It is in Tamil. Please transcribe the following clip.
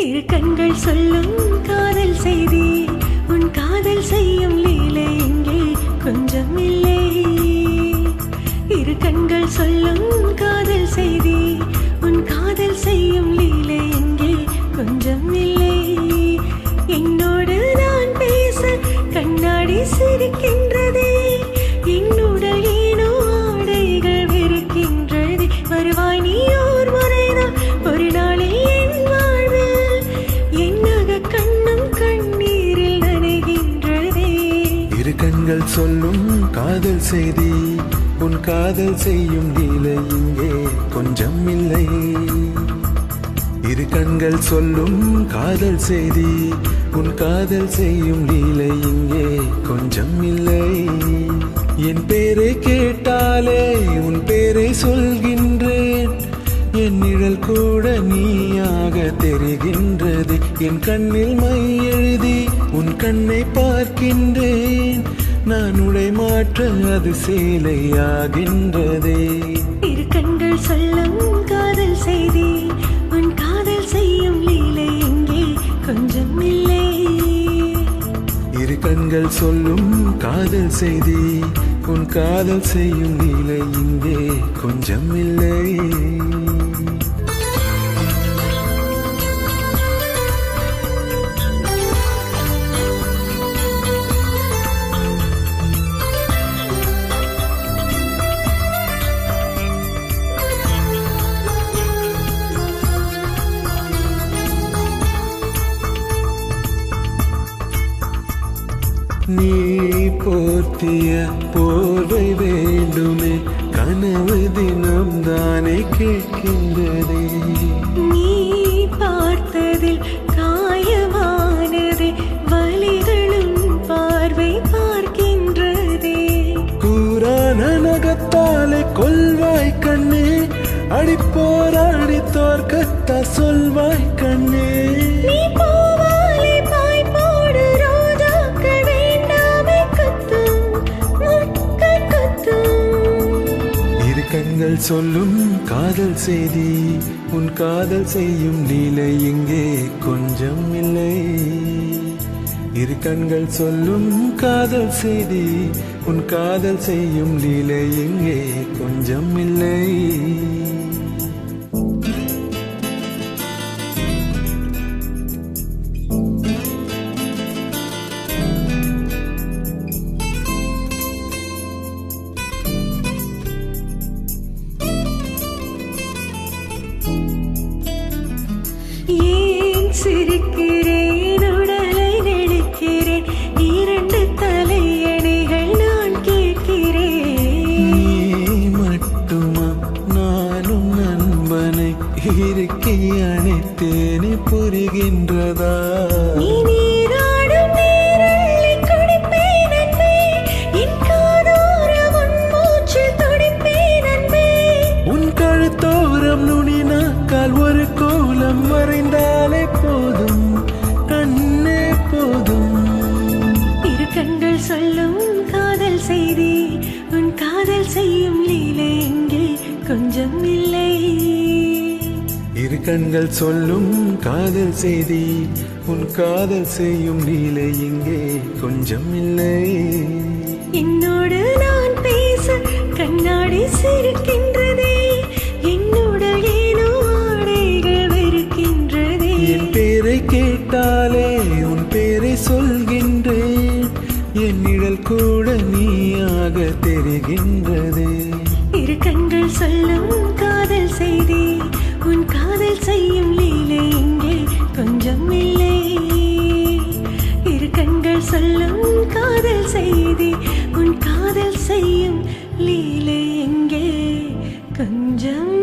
இரு கண்கள் சொல்லும் காதல் செய்தி, உன் காதல் செய்யும் லீலை எங்கே கொஞ்சம் இல்லை. இரு கண்கள் சொல்லும் காதல் செய்தி, உன் காதல் செய்யும் லீலை எங்கே கொஞ்சம் இல்லை. என்னோடு நான் பேச கண்ணாடி சிரிக்கின்றதே, என்னுடல் ஏனோ ஆடைகள் வெறுக்கின்றது. வருவாய் நீ ஓர் முறைதான் ஒரு நாளில் என் வாழ்வில், என்னக கண்ணும் கண்ணீரில் நனைகின்றதே. இரு கண்கள் சொல்லும் காதல் செய்தி, உன் காதல் செய்யும் லீலை இங்கே கொஞ்சம் இல்லை. இரு கண்கள் சொல்லும் காதல் செய்தி, உன் காதல் செய்யும் லீலை இங்கே கொஞ்சம் இல்லை. என் பேரை கேட்டாலே உன் பேரை சொல்கின்றேன், என் நிழல் கூட நீயாக தெரிகின்றது. என் கண்ணில் மை எழுதி உன் கண்ணை பார்க்கின்றேன், நான் உடை மாற்ற அது சேலையாகின்றதே. இரு கண்கள் சொல்லும் காதல் செய்தி, உன் காதல் செய்யும் லீலை எங்கே கொஞ்சம் இல்லை. இரு கண்கள் சொல்லும் காதல் செய்தி, உன் காதல் செய்யும் லீலை இங்கே கொஞ்சம் இல்லை. நீ போர்த்திய போர்வை வேண்டுமே, கனவு தினம் தானே கேட்கின்றதே. நீ பார்த்ததில் காயமானதே, வலிகளும் பார்வை பார்க்கின்றதே. கூரான நகத்தாலே கொல்வாய் கண்ணே, அடிப்போராடி தோற்கத்தா சொல்வாய் கண்ணே. நீ பூவாலே பாய் போடு ரோஜாக்கள் வேண்டாமே கத்தும் முட்கள் கத்தும். இரு கண்கள் சொல்லும் காதல் செய்தி, உன் காதல் செய்யும் லீலை இங்கே கொஞ்சம் இல்லை. இரு கண்கள் சொல்லும் காதல் செய்தி, உன் காதல் செய்யும் லீலை இங்கே கொஞ்சம் இல்லை. ஏன் சிரிக்கிறேன், உடலை நெளிக்கிறேன், இரண்டு தலையணைகள் நான் கேட்கிறேன். நீ மட்டுமா நானும் நண்பனை இருக்கை அணைத்தேனே புரிகின்றதா? நீ நீராடும் நீரள்ளி குடிப்பேன் அன்பே, என் காதோரம் உன் மூச்சில் துடிப்பேன் அன்பே. உன் கழுத்தோரம் நுனினாக்கால் ஒரு கோலம் மறைந்தாலே போதும் கண்ணே போதும். இரு கண்கள் சொல்லும் காதல் செய்தி, உன் காதல் செய்யும் லீலை எங்கே கொஞ்சம் இல்லை. இரு கண்கள் சொல்லும் காதல் செய்தி, உன் காதல் செய்யும் லீலை இங்கே கொஞ்சம் இல்லை. என்னோடு நான் பேச கண்ணாடி சிரிக்கின்றதே, என்னுடல் ஏனோ ஆடைகள் வெறுக்கின்றதே. என் பேரை கேட்டாலே உன் பேரை சொல்கின்றேன், என் நிழல் கூட நீயாக தெரிகின்றதே. இரு கண்கள் சொல்லும் காதல் செய்தி, உன் காதல் செய்யும் லீலை இங்கே கொஞ்சம் இல்லை. இரு கண்கள் சொல்லும் காதல் செய்தி, உன் காதல் செய்யும் லீலை எங்கே கொஞ்சம்